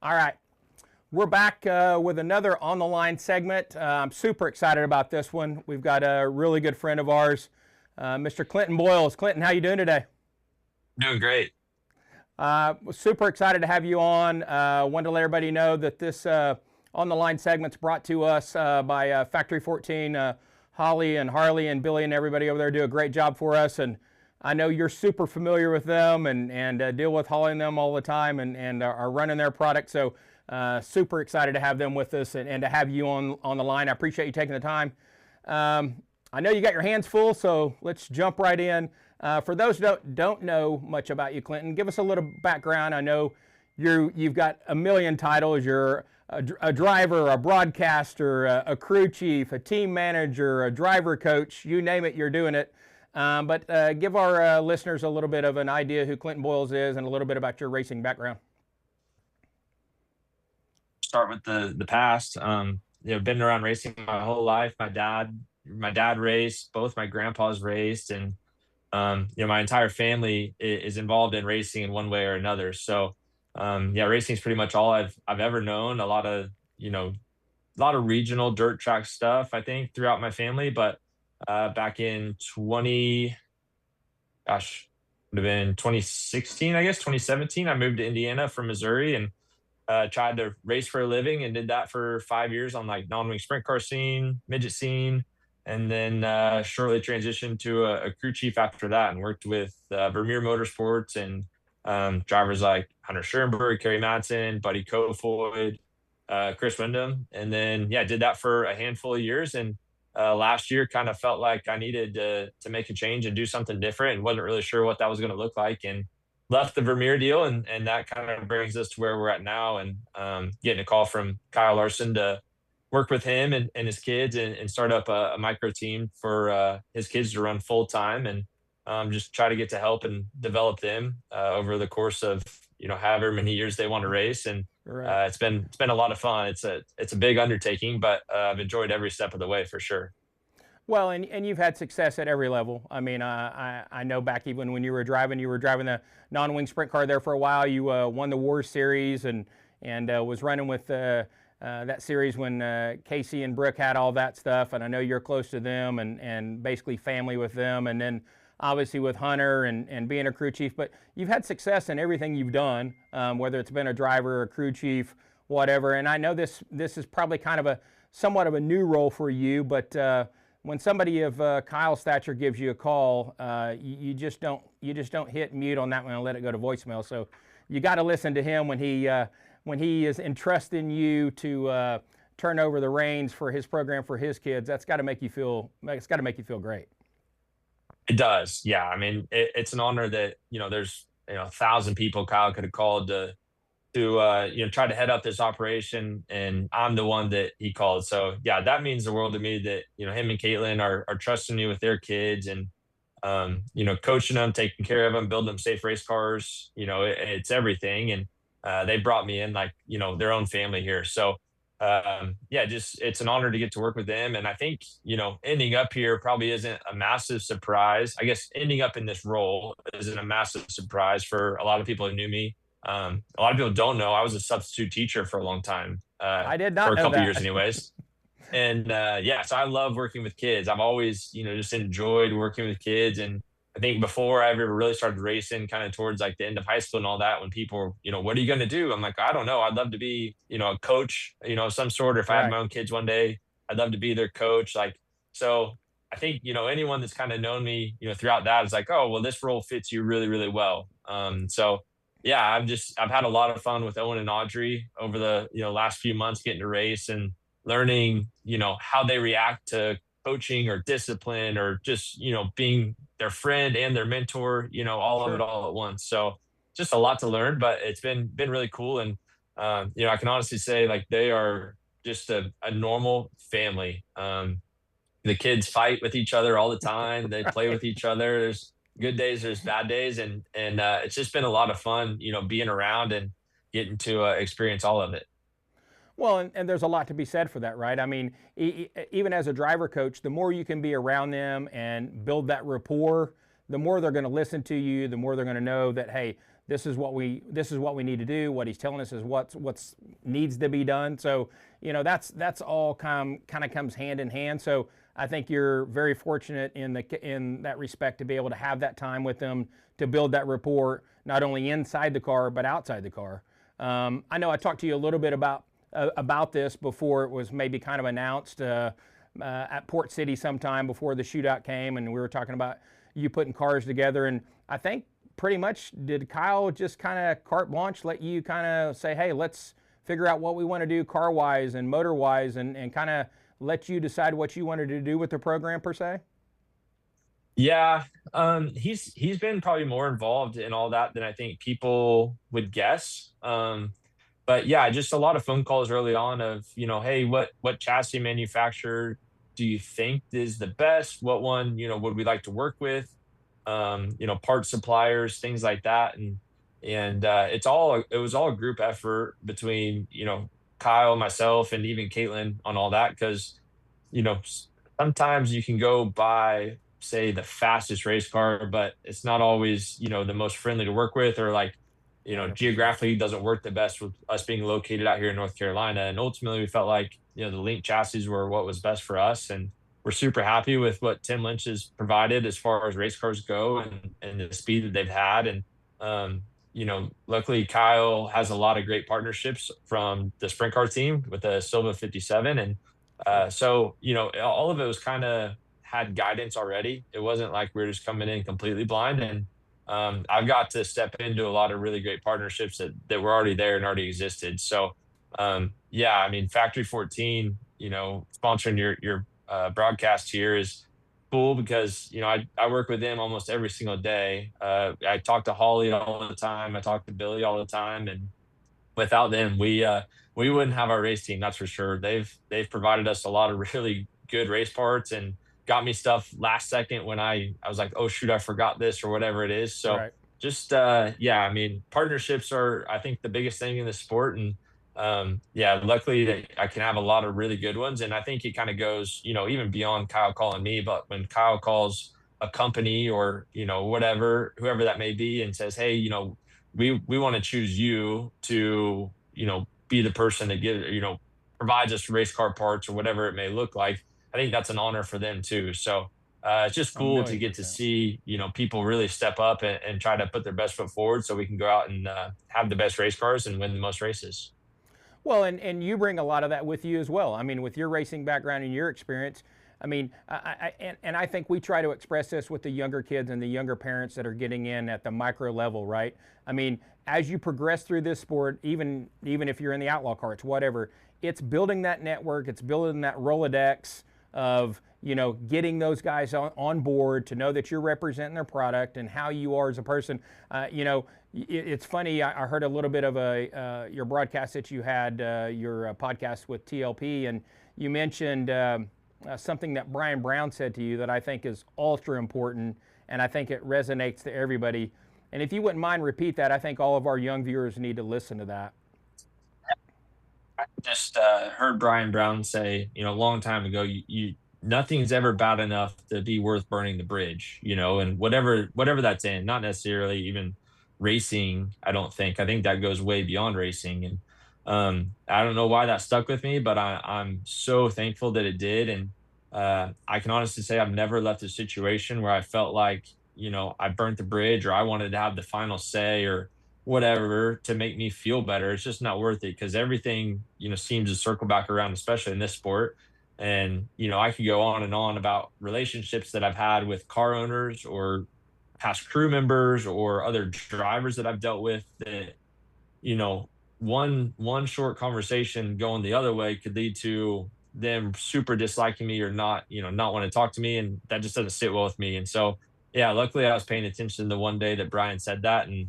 All right, we're back with another On the Line segment. I'm super excited about this one. We've got a really good friend of ours, Mr. Clinton Boyles. Clinton, how you doing today? Doing great. Super excited to have you on. Wanted to let everybody know that this On the Line segment's brought to us by Factory 14. Holly and Harley and Billy and everybody over there do a great job for us, and I know you're super familiar with them and deal with Holly and them all the time and are running their product. So super excited to have them with us and to have you on the line. I appreciate you taking the time. I know you got your hands full, so let's jump right in. For those who don't know much about you, Clinton, give us a little background. I know you've got a million titles. You're a driver, a broadcaster, a crew chief, a team manager, a driver coach, you name it, you're doing it. But give our listeners a little bit of an idea who Clinton Boyles is and a little bit about your racing background. Start with the past. Been around racing my whole life. My dad raced. Both my grandpas raced, and my entire family is involved in racing in one way or another. So, racing is pretty much all I've ever known. A lot of regional dirt track stuff, I think, throughout my family. But back in would have been 2016, I guess 2017, I moved to Indiana from Missouri and tried to race for a living and did that for 5 years on like non-wing sprint car scene, midget scene, and then shortly transitioned to a crew chief after that and worked with Vermeer Motorsports and drivers like Hunter Schoenberg, Kerry Madsen, Buddy Kofoid, Chris Wyndham, and then did that for a handful of years. And last year kind of felt like I needed to make a change and do something different, and wasn't really sure what that was going to look like, and left the Vermeer deal, and that kind of brings us to where we're at now. And getting a call from Kyle Larson to work with him and his kids and start up a micro team for his kids to run full time, and just try to get to help and develop them over the course of however many years they want to race. And Right. it's been a lot of fun. It's a big undertaking, but I've enjoyed every step of the way for sure. Well, and you've had success at every level. I mean, I know back even when you were driving the non-wing sprint car there for a while. You won the War Series and was running with that series when Casey and Brooke had all that stuff. And I know you're close to them and basically family with them. And then obviously with Hunter and being a crew chief. But you've had success in everything you've done, whether it's been a driver, a crew chief, whatever. And I know this is probably kind of somewhat of a new role for you, but when somebody of Kyle's stature gives you a call, you just don't hit mute on that one and let it go to voicemail. So you got to listen to him when he is entrusting you to turn over the reins for his program for his kids. It's got to make you feel great. It does. Yeah. I mean, it's an honor that, there's, 1,000 people Kyle could have called to try to head up this operation, and I'm the one that he called. So yeah, that means the world to me that, him and Caitlin are trusting me with their kids, and, coaching them, taking care of them, building them safe race cars. It's everything. And they brought me in like, their own family here. So just it's an honor to get to work with them. And I think, ending up here probably isn't a massive surprise. I guess ending up in this role isn't a massive surprise for a lot of people who knew me. A lot of people don't know I was a substitute teacher for a long time, I did for not a know couple years that. anyways. And so I love working with kids. I've always, just enjoyed working with kids. And I think before I ever really started racing, kind of towards like the end of high school and all that, when people were, what are you going to do? I'm like, I don't know. I'd love to be, a coach, of some sort. Or if I had Right. my own kids one day, I'd love to be their coach. Like, so I think, anyone that's kind of known me, throughout that is like, oh, well, this role fits you really, really well. So yeah, I've had a lot of fun with Owen and Audrey over the, last few months, getting to race and learning, how they react to coaching or discipline, or just, being their friend and their mentor, all of it Sure. all at once. So just a lot to learn, but it's been really cool. And, I can honestly say like they are just a normal family. The kids fight with each other all the time. They play Right. with each other. There's good days, there's bad days, and it's just been a lot of fun, being around and getting to experience all of it. Well, and there's a lot to be said for that, right? I mean, even as a driver coach, the more you can be around them and build that rapport, the more they're going to listen to you, the more they're going to know that, hey, this is what we need to do. What he's telling us is what's needs to be done. So, you know, that's all kind of comes hand in hand. So I think you're very fortunate in that respect to be able to have that time with them to build that rapport, not only inside the car but outside the car. I know I talked to you a little bit about this before it was maybe kind of announced at Port City sometime before the shootout came, and we were talking about you putting cars together. And I think pretty much did Kyle just kind of carte blanche let you kind of say, hey, let's figure out what we want to do car wise and motor wise, and kind of let you decide what you wanted to do with the program per se? Yeah, he's been probably more involved in all that than I think people would guess. But yeah, just a lot of phone calls early on of, you know, hey, what chassis manufacturer do you think is the best? What one, you know, would we like to work with? You know, part suppliers, things like that. And it was all a group effort between, you know, Kyle, myself, and even Caitlin on all that. Cause, you know, sometimes you can go buy, say, the fastest race car, but it's not always, you know, the most friendly to work with, or like, you know, 100%. geographically doesn't work the best with us being located out here in North Carolina. And ultimately we felt like, you know, the Link chassis were what was best for us. And we're super happy with what Tim Lynch has provided as far as race cars go, and the speed that they've had. And, you know, luckily Kyle has a lot of great partnerships from the sprint car team with the Silva 57. And Sure. so, you know, all of it was kind of had guidance already. It wasn't like we were just coming in completely blind. And I've got to step into a lot of really great partnerships that were already there and already existed. So, yeah, I mean, Factory 14, you know, sponsoring your broadcast here is cool because, you know, I work with them almost every single day. I talk to Holly all the time. I talk to Billy all the time, and without them, we wouldn't have our race team. That's for sure. They've provided us a lot of really good race parts and got me stuff last second when I was like, oh shoot, I forgot this or whatever it is. So Right. just yeah, I mean, partnerships are, I think, the biggest thing in the sport. And yeah, luckily that I can have a lot of really good ones. And I think it kind of goes, you know, even beyond Kyle calling me, but when Kyle calls a company or, you know, whatever, whoever that may be, and says, hey, you know, we want to choose you to, you know, be the person that you know, provides us race car parts or whatever it may look like. I think that's an honor for them too. So it's just A cool to million get to percent. see, you know, people really step up and try to put their best foot forward so we can go out and have the best race cars and win the most races. Well, and you bring a lot of that with you as well. I mean, with your racing background and your experience, I mean, and I think we try to express this with the younger kids and the younger parents that are getting in at the micro level, right? I mean, as you progress through this sport, even if you're in the outlaw carts, whatever, it's building that network, it's building that Rolodex of, you know, getting those guys on board to know that you're representing their product and how you are as a person. You know, it's funny. I heard a little bit of your broadcast that you had, your podcast with TLP, and you mentioned something that Brian Brown said to you that I think is ultra important, and I think it resonates to everybody. And if you wouldn't mind repeat that, I think all of our young viewers need to listen to that. I just heard Brian Brown say, you know, a long time ago, you nothing's ever bad enough to be worth burning the bridge, you know, and whatever that's in, not necessarily even racing. I think that goes way beyond racing. And I don't know why that stuck with me, but I'm so thankful that it did. And I can honestly say I've never left a situation where I felt like, you know, I burnt the bridge or I wanted to have the final say or whatever to make me feel better. It's just not worth it because everything, you know, seems to circle back around, especially in this sport. And, you know, I could go on and on about relationships that I've had with car owners or past crew members or other drivers that I've dealt with that, you know, one short conversation going the other way could lead to them super disliking me or not, you know, not want to talk to me. And that just doesn't sit well with me. And so, yeah, luckily I was paying attention the one day that Brian said that. And,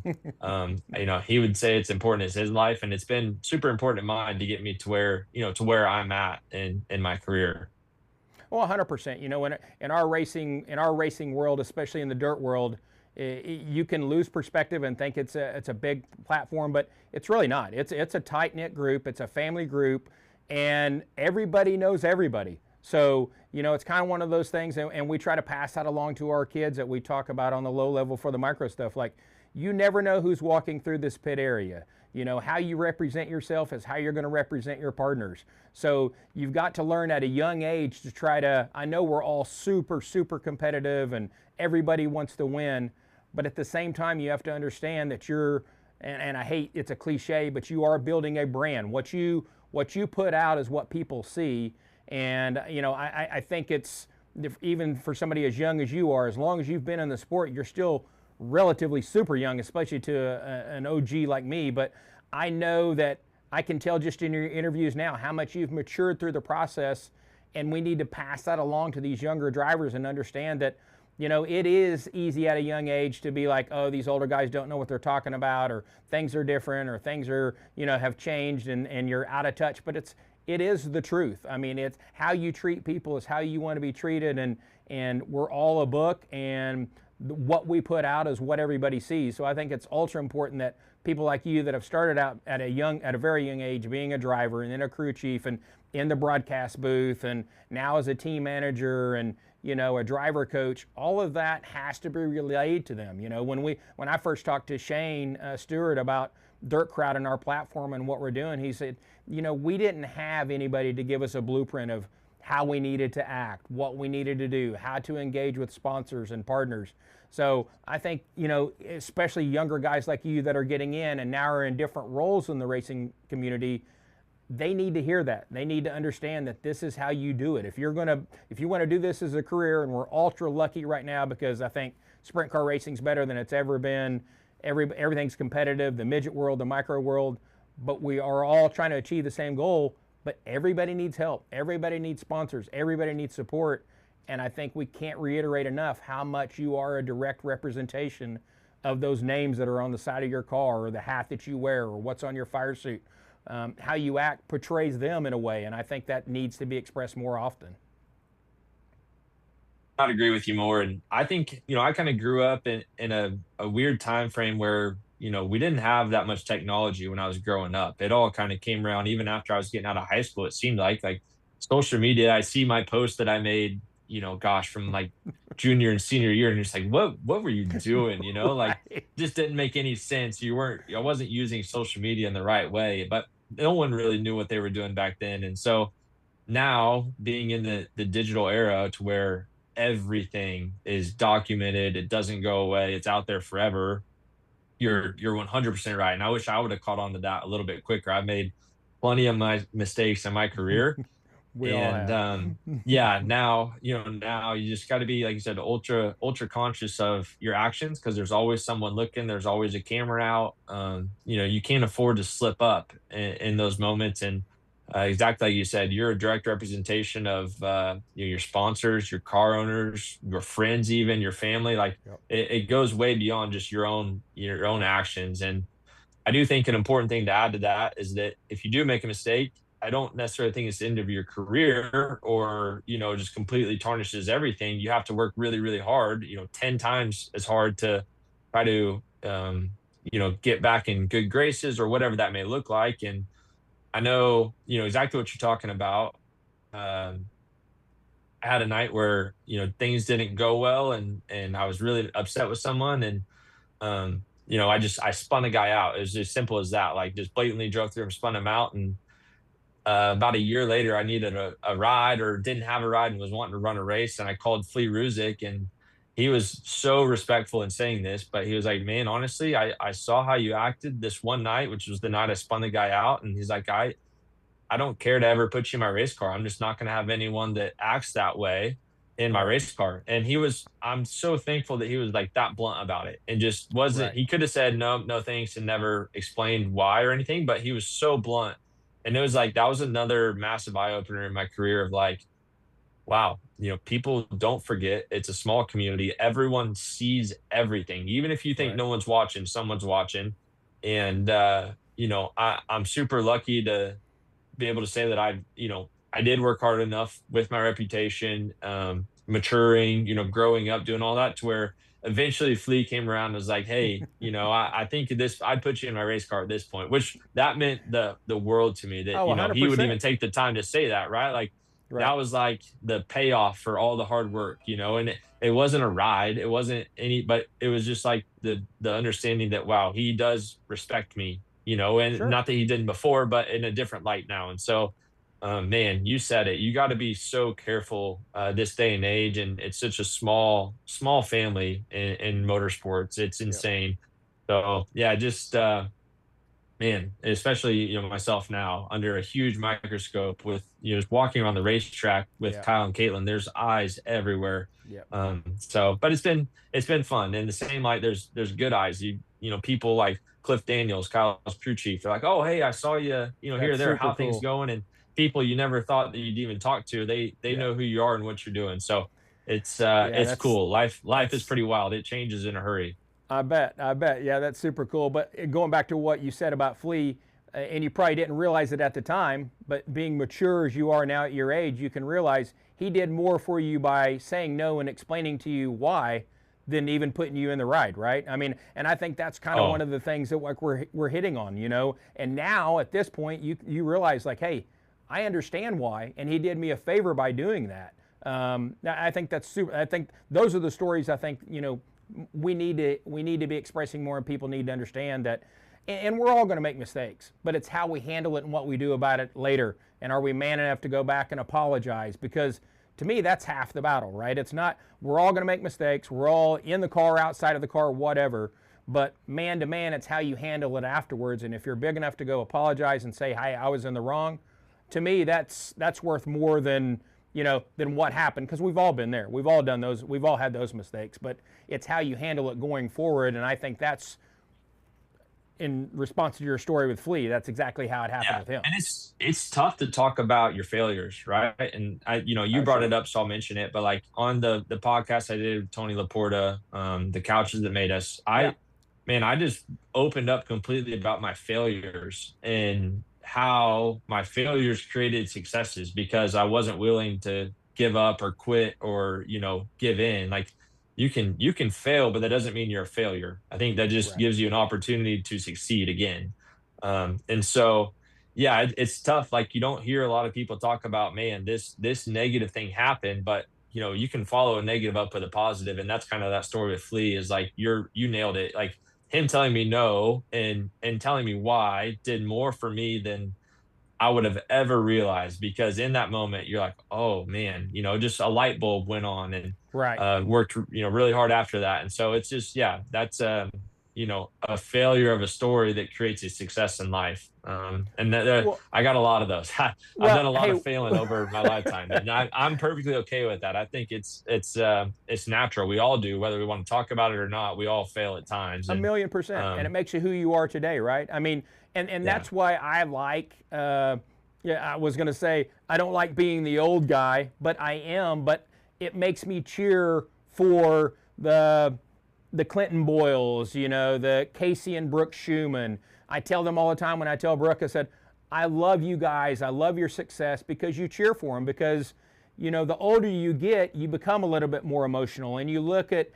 you know, he would say it's important as his life. And it's been super important in mine to get me to where, you know, to where I'm at in my career. Well, 100%. You know, in our racing world, especially in the dirt world, you can lose perspective and think it's a big platform, but it's really not. It's a tight knit group. It's a family group, and everybody knows everybody. So, you know, it's kind of one of those things, and we try to pass that along to our kids that we talk about on the low level for the micro stuff. Like, you never know who's walking through this pit area. You know, how you represent yourself is how you're going to represent your partners. So you've got to learn at a young age to try to, I know we're all super, super competitive and everybody wants to win, but at the same time, you have to understand that you're, and I hate, it's a cliche, but you are building a brand. What you put out is what people see. And, you know, I think it's, even for somebody as young as you are, as long as you've been in the sport, you're still relatively super young, especially to an OG like me. But I know that I can tell just in your interviews now how much you've matured through the process, and we need to pass that along to these younger drivers and understand that, you know, it is easy at a young age to be like, oh, these older guys don't know what they're talking about, or things are different, or things are, you know, have changed and you're out of touch. But it is the truth. I mean, it's how you treat people is how you want to be treated, and we're all a book, and what we put out is what everybody sees. So I think it's ultra important that people like you that have started out at a very young age, being a driver and then a crew chief and in the broadcast booth, and now as a team manager and, you know, a driver coach, all of that has to be relayed to them. You know, when I first talked to Shane Stewart about Dirt Crowd and our platform and what we're doing, he said, you know, we didn't have anybody to give us a blueprint of how we needed to act, what we needed to do, how to engage with sponsors and partners. So I think, you know, especially younger guys like you that are getting in and now are in different roles in the racing community, they need to hear that. They need to understand that this is how you do it. If you want to do this as a career, and we're ultra lucky right now because I think sprint car racing's better than it's ever been. Everything's competitive, the midget world, the micro world, but we are all trying to achieve the same goal. But everybody needs help. Everybody needs sponsors. Everybody needs support. And I think we can't reiterate enough how much you are a direct representation of those names that are on the side of your car, or the hat that you wear, or what's on your fire suit. How you act portrays them in a way, and I think that needs to be expressed more often. I'd agree with you more. And I think, you know, I kind of grew up in a weird time frame where, you know, we didn't have that much technology when I was growing up. It all kind of came around even after I was getting out of high school. It seemed like social media, I see my post that I made, you know, gosh, from like junior and senior year, and it's like, what were you doing? You know, like, Right. just didn't make any sense. I wasn't using social media in the right way, but no one really knew what they were doing back then. And so now, being in the digital era to where everything is documented, it doesn't go away, it's out there forever. You're 100% right. And I wish I would have caught on to that a little bit quicker. I've made plenty of my mistakes in my career. We all And have. yeah, now, you know, now you just got to be, like you said, ultra conscious of your actions, because there's always someone looking, there's always a camera out. You know, you can't afford to slip up in those moments. And exactly like you said, you're a direct representation of you know, your sponsors, your car owners, your friends, even your family. Like, Yep. it goes way beyond just your own actions. And I do think an important thing to add to that is that if you do make a mistake, I don't necessarily think it's the end of your career, or, you know, just completely tarnishes everything. You have to work really, really hard, you know, 10 times as hard to try to, you know, get back in good graces or whatever that may look like. And I know, you know, exactly what you're talking about. Um, I had a night where, you know, things didn't go well, and I was really upset with someone. And you know, I spun a guy out. It was as simple as that. Like, just blatantly drove through him, spun him out. And about a year later, I needed a ride, or didn't have a ride, and was wanting to run a race. And I called Flea Ruzick, and he was so respectful in saying this, but he was like, man, honestly, I saw how you acted this one night, which was the night I spun the guy out. And he's like, I don't care to ever put you in my race car. I'm just not going to have anyone that acts that way in my Right. race car. And I'm so thankful that he was like that blunt about it, and just wasn't, Right. he could have said, no, no, thanks, and never explained why or anything, but he was so blunt. And it was like, that was another massive eye opener in my career of like, wow, you know, people don't forget. It's a small community. Everyone sees everything. Even if you think Right. no one's watching, someone's watching. And, you know, I'm super lucky to be able to say that you know, I did work hard enough with my reputation, maturing, you know, growing up, doing all that, to where eventually Flea came around and was like, hey, you know, I think I'd put you in my race car at this point, which that meant the world to me, that, Oh, you know, he would even 100%. take the time to say that, right? Like, Right. that was like the payoff for all the hard work, and it wasn't a ride. It wasn't but it was just like the understanding that, wow, he does respect me, and Sure. not that he didn't before, but in a different light now. And so, man, you said it. You got to be so careful this day and age, and it's such a small family in motorsports. It's Yep. insane. So yeah, just man, especially myself now under a huge microscope with just walking around the racetrack with Yeah. Kyle and Caitlin. There's eyes everywhere. Yep. So, but it's been fun. And the same, like there's good eyes. People like Cliff Daniels, Kyle's crew chief. They're like, oh, hey, I saw you, here, That's there, super how things cool. going, and people you never thought that you'd even talk to. They Yeah. know who you are and what you're doing. So it's Yeah. it's cool. Life is That's pretty wild. It changes in a hurry. I bet. I bet. Yeah, that's super cool. But going back to what you said about Flea, and you probably didn't realize it at the time, but being mature as you are now at your age, you can realize he did more for you by saying no and explaining to you why than even putting you in the ride, right? I mean, and I think that's kind of one Oh, of the things that like we're hitting on, And now at this point, you realize like, hey, I understand why, and he did me a favor by doing that. I think that's super. I think those are the stories. I think we need to be expressing more, and people need to understand that. And we're all going to make mistakes, but it's how we handle it and what we do about it later. And are we man enough to go back and apologize? Because to me, that's half the battle, right? It's not we're all going to make mistakes. We're all in the car, outside of the car, whatever. But man to man, it's how you handle it afterwards. And if you're big enough to go apologize and say, "Hey, I was in the wrong," to me, that's worth more than what happened, because we've all been there. We've all done those. We've all had those mistakes. But it's how you handle it going forward. And I think that's in response to your story with Flea. That's exactly how it happened yeah, with him. and it's tough to talk about your failures, right? And you Oh, brought it sure. up, so I'll mention it. But like on the podcast I did with Tony Laporta, the couches that made us, Yeah. I just opened up completely about my failures and how my failures created successes because I wasn't willing to give up or quit or give in. Like you can fail, but that doesn't mean you're a failure. I think that just Right. gives you an opportunity to succeed again. And so, yeah, it's tough. Like you don't hear a lot of people talk about, man, this negative thing happened, but you can follow a negative up with a positive, and that's kind of that story with Flea. Is like you nailed it. Like him telling me no and telling me why did more for me than I would have ever realized, because in that moment you're like, oh man, just a light bulb went on, and Right. worked really hard after that. And so it's just, yeah, that's a failure of a story that creates a success in life. And Well, I got a lot of those. I've done well, a lot hey, of failing over my lifetime, and I'm perfectly okay with that. I think it's natural. We all do, whether we want to talk about it or not. We all fail at times, a and million percent, and it um, makes you who you are today, right? I mean, and yeah, that's why I like. Yeah, I was gonna say I don't like being the old guy, but I am. But it makes me cheer for the Clinton Boyles, the Casey and Brooke Schumann. I tell them all the time when I tell Brooke, I said, I love you guys. I love your success because you cheer for them. Because, the older you get, you become a little bit more emotional, and you look at,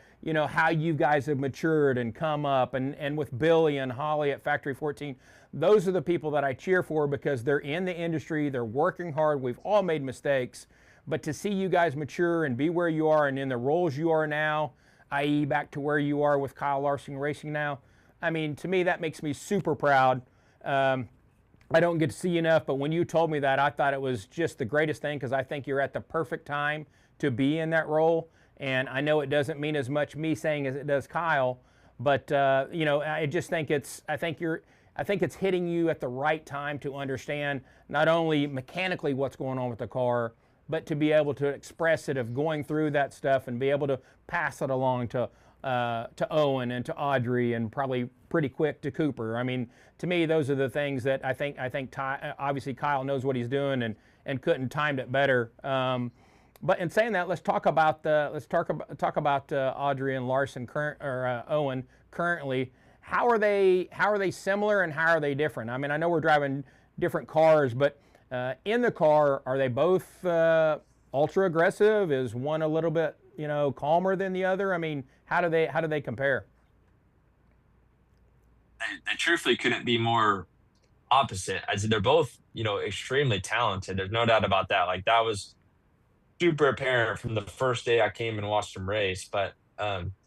how you guys have matured and come up. And with Billy and Holly at Factory 14, those are the people that I cheer for because they're in the industry, they're working hard. We've all made mistakes. But to see you guys mature and be where you are and in the roles you are now, i.e., back to where you are with Kyle Larson Racing now. I mean, to me, that makes me super proud. Um, I don't get to see enough, but when you told me that, I thought it was just the greatest thing because I think you're at the perfect time to be in that role. And I know it doesn't mean as much me saying as it does Kyle, but I just think I think it's hitting you at the right time to understand not only mechanically what's going on with the car, but to be able to express it of going through that stuff and be able to pass it along to Owen and to Audrey and probably pretty quick to Cooper. I mean, to me, those are the things that I think obviously Kyle knows what he's doing and couldn't timed it better. But in saying that, let's talk about Audrey and Larson Owen currently. How are they similar and how are they different? I mean, I know we're driving different cars, but in the car, are they both ultra aggressive? Is one a little bit calmer than the other? I mean, how do they compare? they truthfully couldn't be more opposite. As they're both, extremely talented. There's no doubt about that. Like that was super apparent from the first day I came and watched him race. But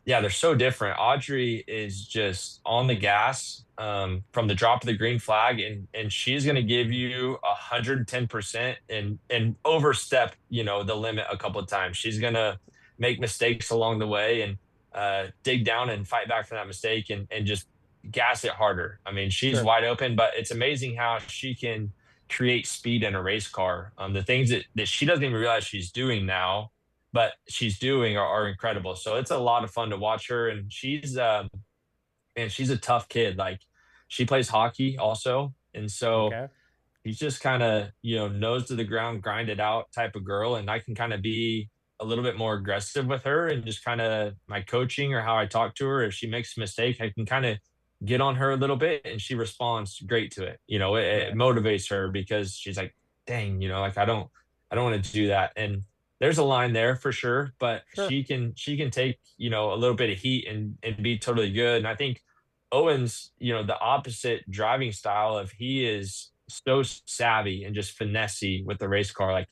yeah, they're so different. Audrey is just on the gas from the drop of the green flag, and she's going to give you 110% and overstep, the limit a couple of times. She's going to make mistakes along the way and dig down and fight back from that mistake and just gas it harder. I mean, she's Sure. wide open, but it's amazing how she can create speed in a race car. The things that she doesn't even realize she's doing now, but she's doing are incredible. So it's a lot of fun to watch her. And she's a tough kid. Like she plays hockey also. And so Okay. he's just kind of, nose to the ground, grind it out type of girl. And I can kind of be a little bit more aggressive with her and just kind of my coaching or how I talk to her. If she makes a mistake, I can kind of get on her a little bit and she responds great to it. It Right. motivates her because she's like, dang, like I don't want to do that. And there's a line there for sure, but Sure. she can take, a little bit of heat and be totally good. And I think Owen's, the opposite driving style of he is so savvy and just finessey with the race car. Like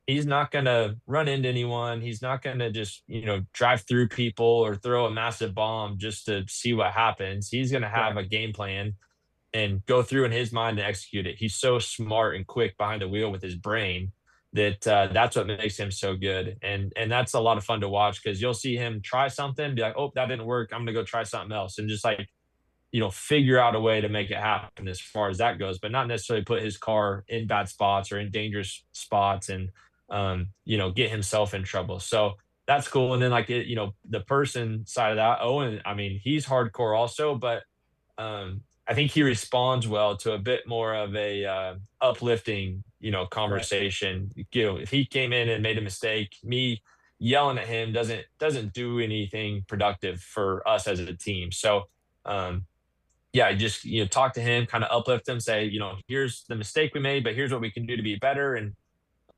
he's not gonna run into anyone. He's not gonna just, drive through people or throw a massive bomb just to see what happens. He's gonna have Right. a game plan and go through in his mind and execute it. He's so smart and quick behind the wheel with his brain that that's what makes him so good. And that's a lot of fun to watch because you'll see him try something, be like, oh, that didn't work. I'm gonna go try something else, and just like figure out a way to make it happen as far as that goes, but not necessarily put his car in bad spots or in dangerous spots and, get himself in trouble. So that's cool. And then like, the person side of that, Owen, I mean, he's hardcore also, but I think he responds well to a bit more of a uplifting, Right. conversation. If he came in and made a mistake, me yelling at him doesn't do anything productive for us as a team. So um, yeah, just talk to him, kind of uplift him, say, here's the mistake we made, but here's what we can do to be better. And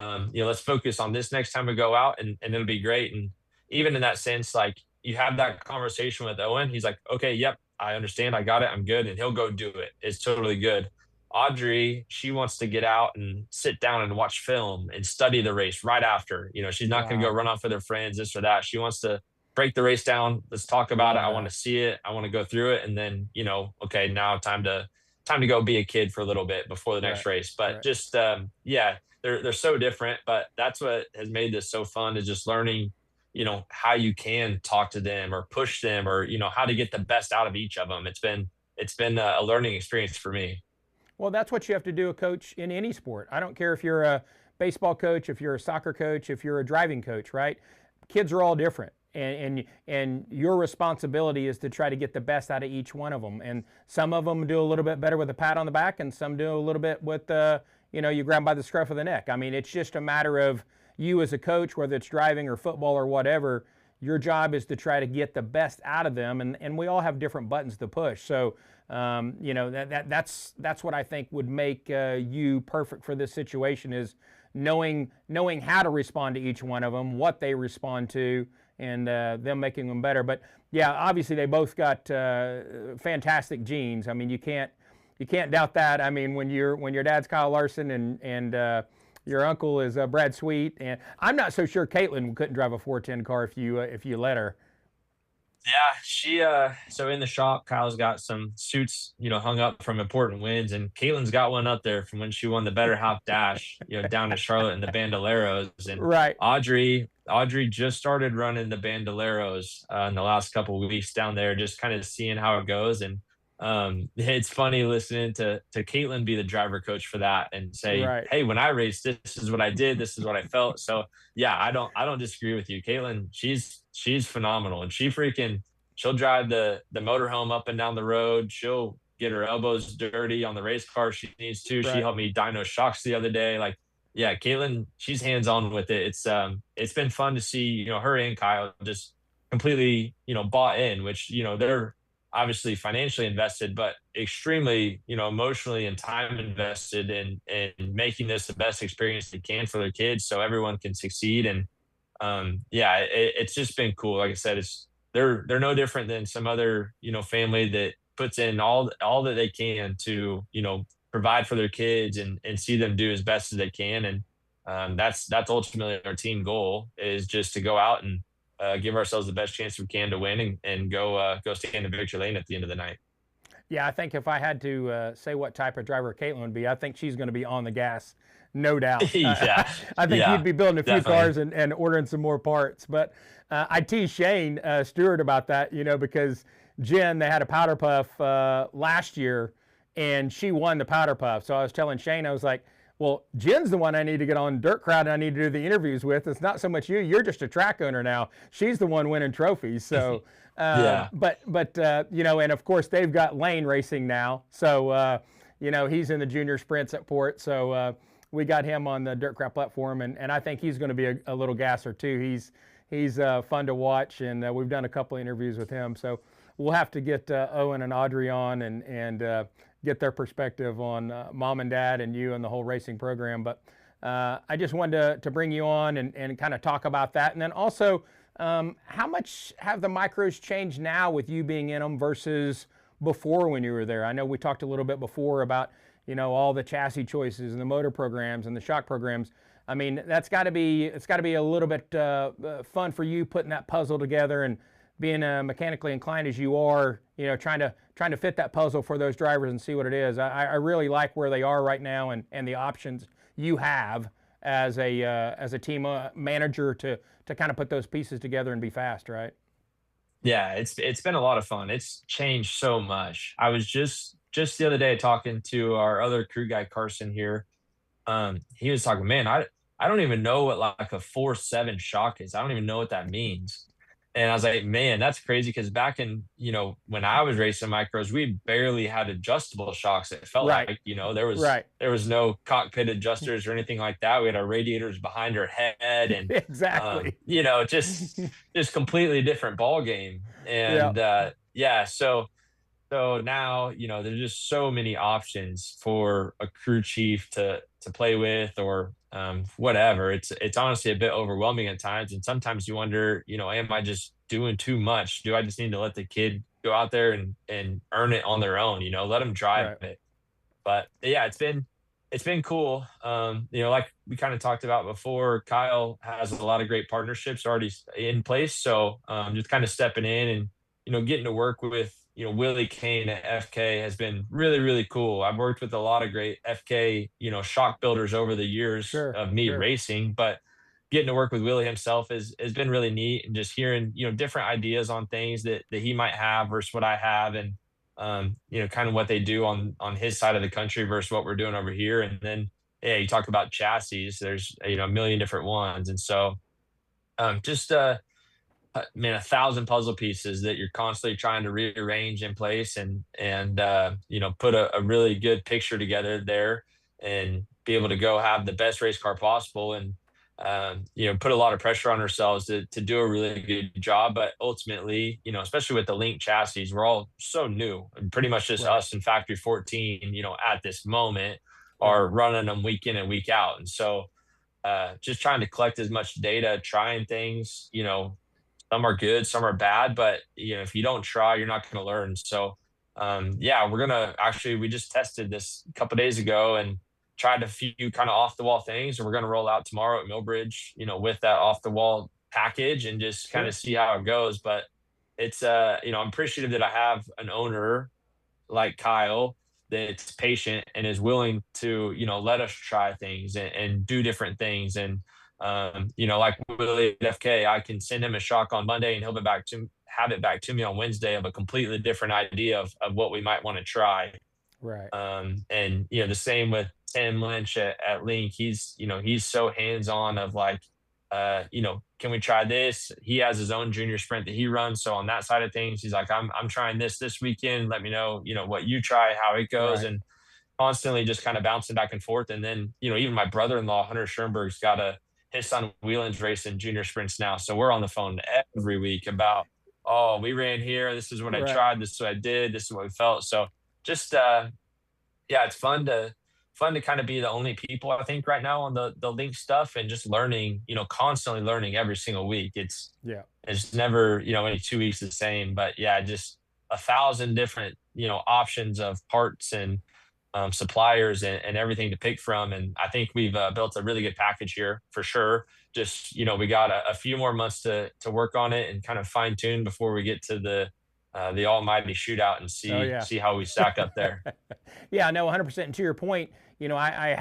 let's focus on this next time we go out and it'll be great. And even in that sense, like you have that conversation with Owen, he's like, okay, yep, I understand, I got it, I'm good, and he'll go do it. It's totally good. Audrey, she wants to get out and sit down and watch film and study the race right after. She's not going to go Wow. run off with her friends, this or that. She wants to break the race down. Let's talk about it. Love I want that. to see it. I want to go through it. And then, okay, now time to go be a kid for a little bit before the next Right. race. But Right. just yeah, they're so different, but that's what has made this so fun is just learning, how you can talk to them or push them or, how to get the best out of each of them. It's been a learning experience for me. Well, that's what you have to do, a coach in any sport. I don't care if you're a baseball coach, if you're a soccer coach, if you're a driving coach, right? Kids are all different. And your responsibility is to try to get the best out of each one of them. And some of them do a little bit better with a pat on the back, and some do a little bit with you grab 'em by the scruff of the neck. I mean, it's just a matter of you as a coach, whether it's driving or football or whatever. Your job is to try to get the best out of them, and we all have different buttons to push. So that's what I think would make you perfect for this situation is knowing how to respond to each one of them, what they respond to, and them making them better. But yeah, obviously they both got fantastic genes. I mean, you can't doubt that. I mean, when your dad's Kyle Larson and your uncle is Brad Sweet, and I'm not so sure Caitlin couldn't drive a 410 car if you let her. Yeah, she so in the shop, Kyle's got some suits, hung up from important wins, and Caitlin's got one up there from when she won the Better Half Dash, down at Charlotte in the Bandoleros. And Right. Audrey just started running the Bandoleros in the last couple of weeks down there, just kind of seeing how it goes. And it's funny listening to Caitlin be the driver coach for that and say, Right. hey, when I raced, this is what I did, this is what I felt. So yeah, I don't disagree with you. Caitlin, she's phenomenal, and she'll drive the motorhome up and down the road. She'll get her elbows dirty on the race car if she needs to. She Right. helped me dyno shocks the other day. Like, yeah, Caitlin, she's hands on with it. It's been fun to see, her and Kyle just completely, bought in, which, they're obviously financially invested, but extremely, emotionally and time invested in making this the best experience they can for their kids so everyone can succeed. And yeah, it's just been cool. Like I said, they're no different than some other family that puts in all that they can to provide for their kids and see them do as best as they can. And That's ultimately our team goal, is just to go out and give ourselves the best chance we can to win, and go stay in the victory lane at the end of the night. Yeah, I think if I had to say what type of driver Caitlin would be, I think she's going to be on the gas, no doubt. Yeah, I think yeah, you'd be building a few definitely. cars and ordering some more parts. But I teased Shane Stewart about that, because Jen, they had a powder puff last year, and she won the powder puff. So I was telling Shane, I was like, well, Jen's the one I need to get on Dirt Crowd and I need to do the interviews with. It's not so much you. You're just a track owner now. She's the one winning trophies. So, Yeah, and of course they've got Lane racing now. So, he's in the junior sprints at Port. So we got him on the Dirt Crowd platform, and I think he's going to be a little gasser too. He's fun to watch, and we've done a couple of interviews with him. So we'll have to get Owen and Audrey on and get their perspective on mom and dad and you and the whole racing program. But I just wanted to bring you on and kind of talk about that. And then also, how much have the micros changed now with you being in them versus before when you were there? I know we talked a little bit before about, all the chassis choices and the motor programs and the shock programs. I mean, it's got to be a little bit fun for you putting that puzzle together and being mechanically inclined as you are, trying to fit that puzzle for those drivers and see what it is. I really like where they are right now and the options you have as a team manager to kind of put those pieces together and be fast, right? yeah, it's been a lot of fun. It's changed so much. I was just the other day talking to our other crew guy Carson here. He was talking, man, I don't even know what like a 4.7 shock is. I don't even know what that means. And I was like, man, that's crazy, because back in, when I was racing micros, we barely had adjustable shocks. It felt Right, like, there was right. there was no cockpit adjusters or anything like that. We had our radiators behind our head, and Exactly. just completely different ball game. Yeah, And yeah, so now, there's just so many options for a crew chief to play with, or whatever. It's honestly a bit overwhelming at times, and sometimes you wonder, am I just doing too much? Do I just need to let the kid go out there and earn it on their own? Let them drive right. it. But yeah, it's been cool. Like we kind of talked about before, Kyle has a lot of great partnerships already in place. So just kind of stepping in and getting to work with Willie Kane at FK has been really, really cool. I've worked with a lot of great FK shock builders over the years Sure, of me sure. racing, but getting to work with Willie himself has been really neat, and just hearing different ideas on things that he might have versus what I have, and kind of what they do on his side of the country versus what we're doing over here. And then yeah, you talk about chassis. There's a million different ones, and so just man, 1,000 puzzle pieces that you're constantly trying to rearrange in place, and put a really good picture together there, and be able to go have the best race car possible, and put a lot of pressure on ourselves to do a really good job. But ultimately, especially with the link chassis, we're all so new, and pretty much just Right, us in factory 14, at this moment, right, are running them week in and week out. And so just trying to collect as much data, trying things, some are good, some are bad, but if you don't try, you're not going to learn. So yeah, we just tested this a couple days ago and tried a few kind of off the wall things, and we're going to roll out tomorrow at Millbridge, with that off the wall package, and just kind of sure. see how it goes. But it's I'm appreciative that I have an owner like Kyle that's patient and is willing to, let us try things and do different things. And like Willie at FK, I can send him a shock on Monday, and he'll have it back to me on Wednesday of a completely different idea of what we might want to try. Right, And the same with Tim Lynch at Link. He's so hands-on of like, can we try this? He has his own junior sprint that he runs. So on that side of things, he's like, I'm trying this weekend. Let me know, what you try, how it goes. right. And constantly just kind of bouncing back and forth. And then, even my brother-in-law, Hunter Schoenberg's got his son Whelan's racing junior sprints now. So we're on the phone every week about, oh, we ran here. This is what I Right. tried. This is what I did. This is what we felt. So just, yeah, it's fun to kind of be the only people, I think, right now on the link stuff, and just learning, constantly learning every single week. Yeah. It's never, any 2 weeks the same. But yeah, just 1,000 different, options of parts, and suppliers and everything to pick from. And I think we've built a really good package here for sure. Just, we got a few more months to work on it and kind of fine tune before we get to the almighty shootout and Oh see yeah. see how we stack up there. Yeah, no, 100%. And to your point, I've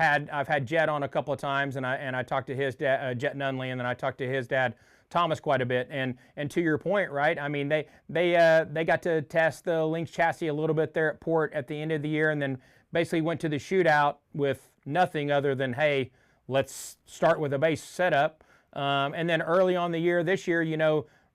had Jet on a couple of times, and I talked to his dad, Jet Nunley, and then I talked to his dad, Thomas, quite a bit. And to your point, right? I mean, they got to test the Lynx chassis a little bit there at Port at the end of the year, and then basically went to the shootout with nothing other than, hey, let's start with a base setup. And then early on the year, this year,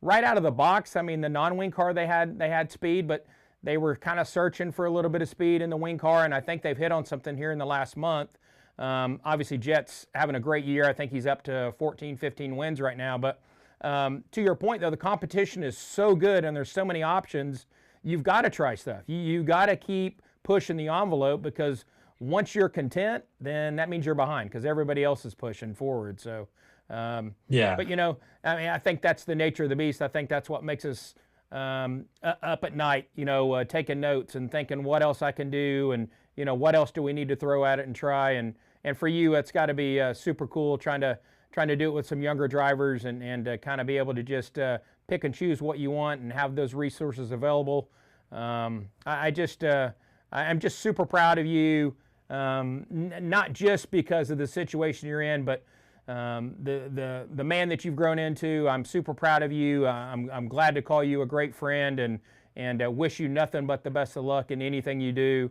right out of the box, I mean, the non-wing car they had speed, but they were kind of searching for a little bit of speed in the wing car, and I think they've hit on something here in the last month. Obviously, Jet's having a great year. I think he's up to 14, 15 wins right now. But to your point, though, the competition is so good and there's so many options, you've got to try stuff. You've got to keep pushing the envelope, because once you're content, then that means you're behind because everybody else is pushing forward. So, Yeah. But, I think that's the nature of the beast. I think that's what makes us up at night, taking notes and thinking what else I can do, and what else do we need to throw at it and try. And for you, it's got to be super cool trying to do it with some younger drivers and kind of be able to just pick and choose what you want and have those resources available. I'm just super proud of you, not just because of the situation you're in, but the man that you've grown into. I'm super proud of you. I'm glad to call you a great friend, and wish you nothing but the best of luck in anything you do.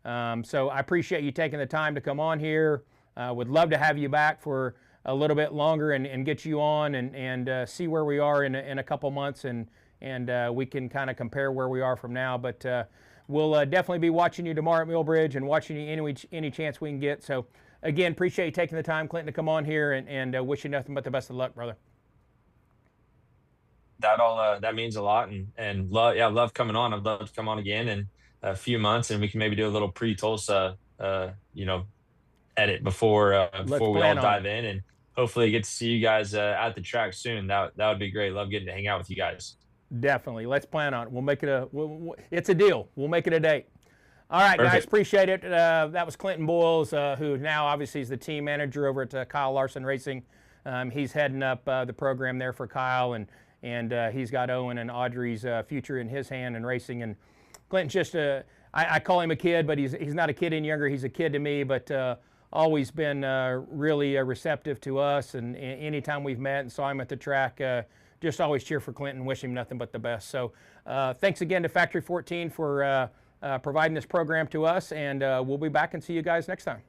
So I appreciate you taking the time to come on here. Would love to have you back for a little bit longer and get you on and see where we are in a couple months, and we can kind of compare where we are from now. But we'll definitely be watching you tomorrow at Millbridge and watching you any chance we can get. So again, appreciate you taking the time, Clinton, to come on here, and wish you nothing but the best of luck, brother. That means a lot, and love coming on. I'd love to come on again in a few months, and we can maybe do a little pre-Tulsa edit before we all dive in, and hopefully get to see you guys at the track soon. That would be great. Love getting to hang out with you guys. Definitely. Let's plan on it. We'll make it it's a deal. We'll make it a date. All right, Perfect. guys, appreciate it. That was Clinton Boyles, who now obviously is the team manager over at Kyle Larson Racing. He's heading up the program there for Kyle, and he's got Owen and Audrey's future in his hand in racing. And Clinton's just I call him a kid, but he's not a kid any younger. He's a kid to me, but always been really receptive to us. And anytime we've met and saw him at the track, just always cheer for Clinton, wish him nothing but the best. So thanks again to Factory 14 for providing this program to us, and we'll be back and see you guys next time.